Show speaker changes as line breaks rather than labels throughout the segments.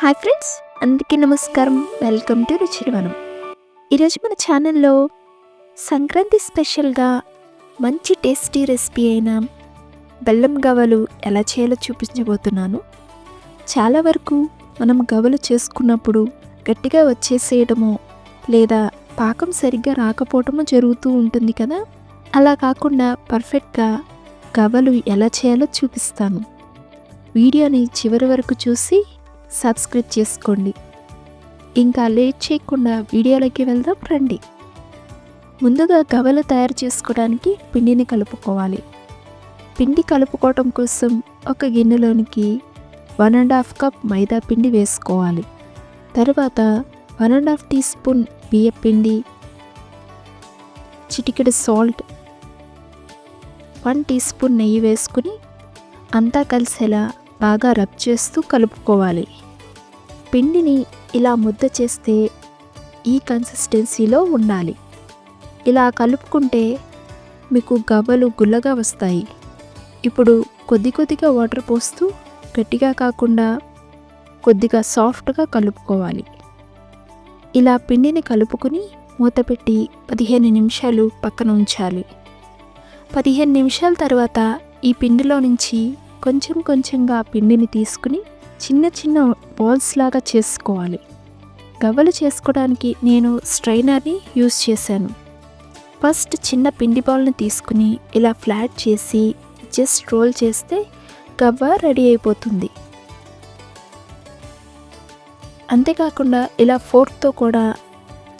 Hi friends, అందరికీ నమస్కారం. Welcome to Ruchivanam. ఈరోజు మన ఛానల్లో సంక్రాంతి స్పెషల్గా మంచి టేస్టీ రెసిపీ అయిన బెల్లం గవ్వలు ఎలా చేయాలో చూపించబోతున్నాను. చాలా వరకు మనం గవ్వలు చేసుకున్నప్పుడు గట్టిగా వచ్చేసేయడమో లేదా పాకం సరిగ్గా రాకపోవటమో జరుగుతూ ఉంటుంది కదా. అలా కాకుండా పర్ఫెక్ట్గా గవ్వలు ఎలా చేయాలో చూపిస్తాను. వీడియోని చివరి వరకు చూసి సబ్స్క్రైబ్ చేసుకోండి. ఇంకా లేట్ చేయకుండా వీడియోలోకి వెళ్దాం రండి. ముందుగా గవ్వలు తయారు చేసుకోవడానికి పిండిని కలుపుకోవాలి. పిండి కలుపుకోవటం కోసం ఒక గిన్నెలోనికి 1.5 కప్ మైదా పిండి వేసుకోవాలి. తర్వాత 1.5 టీ స్పూన్ బియ్యం పిండి, చిటికెడు సాల్ట్, 1 టీ స్పూన్ నెయ్యి వేసుకుని అంతా కలిసేలా బాగా రబ్ చేస్తూ కలుపుకోవాలి. పిండిని ఇలా ముద్ద చేస్తే ఈ కన్సిస్టెన్సీలో ఉండాలి. ఇలా కలుపుకుంటే మీకు గవ్వలు గుల్లగా వస్తాయి. ఇప్పుడు కొద్దిగా వాటర్ పోస్తూ గట్టిగా కాకుండా కొద్దిగా సాఫ్ట్గా కలుపుకోవాలి. ఇలా పిండిని కలుపుకుని మూత పెట్టి 15 నిమిషాలు పక్కన ఉంచాలి. 15 నిమిషాల తర్వాత ఈ పిండిలో నుంచి కొంచెంగా పిండిని తీసుకుని చిన్న బాల్స్ లాగా చేసుకోవాలి. గవ్వలు చేసుకోవడానికి నేను స్ట్రైనర్ని యూస్ చేశాను. ఫస్ట్ చిన్న పిండి బాల్ని తీసుకుని ఇలా ఫ్లాట్ చేసి జస్ట్ రోల్ చేస్తే గవ్వ రెడీ అయిపోతుంది. అంతేకాకుండా ఇలా ఫోర్క్తో కూడా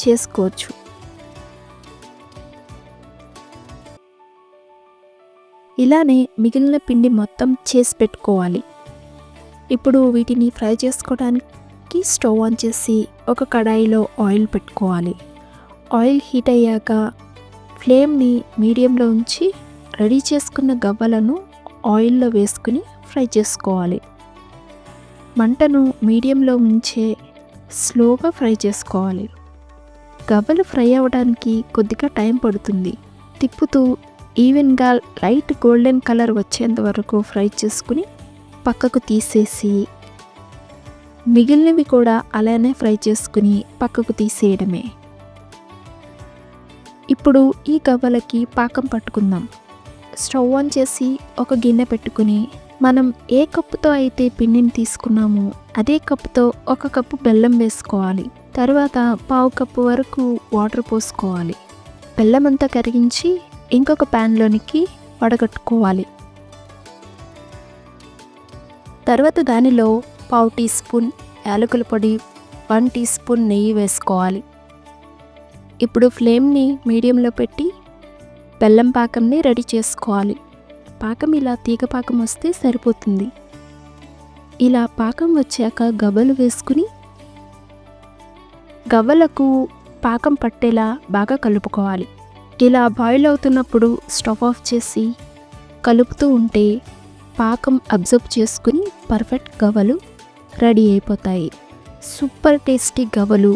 చేసుకోవచ్చు. ఇలానే మిగిలిన పిండి మొత్తం చేసి పెట్టుకోవాలి. ఇప్పుడు వీటిని ఫ్రై చేసుకోవడానికి స్టవ్ ఆన్ చేసి ఒక కడాయిలో ఆయిల్ పెట్టుకోవాలి. ఆయిల్ హీట్ అయ్యాక ఫ్లేమ్ని మీడియంలో ఉంచి రెడీ చేసుకున్న గవ్వలను ఆయిల్లో వేసుకుని ఫ్రై చేసుకోవాలి. మంటను మీడియంలో ఉంచే స్లోగా ఫ్రై చేసుకోవాలి. గవ్వలు ఫ్రై అవ్వడానికి కొద్దిగా టైం పడుతుంది. తిప్పుతూ ఈవెన్గా లైట్ గోల్డెన్ కలర్ వచ్చేంత వరకు ఫ్రై చేసుకుని పక్కకు తీసేసి మిగిలినవి కూడా అలానే ఫ్రై చేసుకుని పక్కకు తీసేయడమే. ఇప్పుడు ఈ గవ్వలకి పాకం పట్టుకుందాం. స్టవ్ ఆన్ చేసి ఒక గిన్నె పెట్టుకుని మనం ఏ కప్పుతో అయితే పిండిని తీసుకున్నామో అదే కప్పుతో 1 కప్పు బెల్లం వేసుకోవాలి. తర్వాత 1/2 కప్పు వరకు వాటర్ పోసుకోవాలి. బెల్లం అంతా కరిగించి ఇంకొక ప్యాన్లోనికి వడగట్టుకోవాలి. తర్వాత దానిలో 1/2 టీ స్పూన్ యాలకుల పొడి, 1 టీ స్పూన్ నెయ్యి వేసుకోవాలి. ఇప్పుడు ఫ్లేమ్ని మీడియంలో పెట్టి బెల్లం పాకంని రెడీ చేసుకోవాలి. పాకం ఇలా తీగ పాకం వస్తే సరిపోతుంది. ఇలా పాకం వచ్చాక గవ్వలు వేసుకుని గవ్వలకు పాకం పట్టేలా బాగా కలుపుకోవాలి. ఇలా బాయిల్ అవుతున్నప్పుడు స్టవ్ ఆఫ్ చేసి కలుపుతూ ఉంటే పాకం అబ్జర్వ్ చేసుకుని పర్ఫెక్ట్ గవ్వలు రెడీ అయిపోతాయి. సూపర్ టేస్టీ గవ్వలు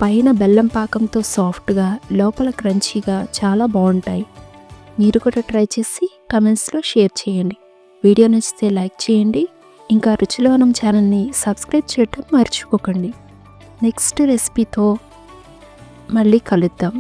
పైన బెల్లం పాకంతో సాఫ్ట్గా లోపల క్రంచీగా చాలా బాగుంటాయి. మీరు కూడా ట్రై చేసి కమెంట్స్లో షేర్ చేయండి. వీడియో నచ్చితే లైక్ చేయండి. ఇంకా రుచిలోనం ఛానల్ని సబ్స్క్రైబ్ చేయడం మర్చిపోకండి. నెక్స్ట్ రెసిపీతో మళ్ళీ కలుద్దాం.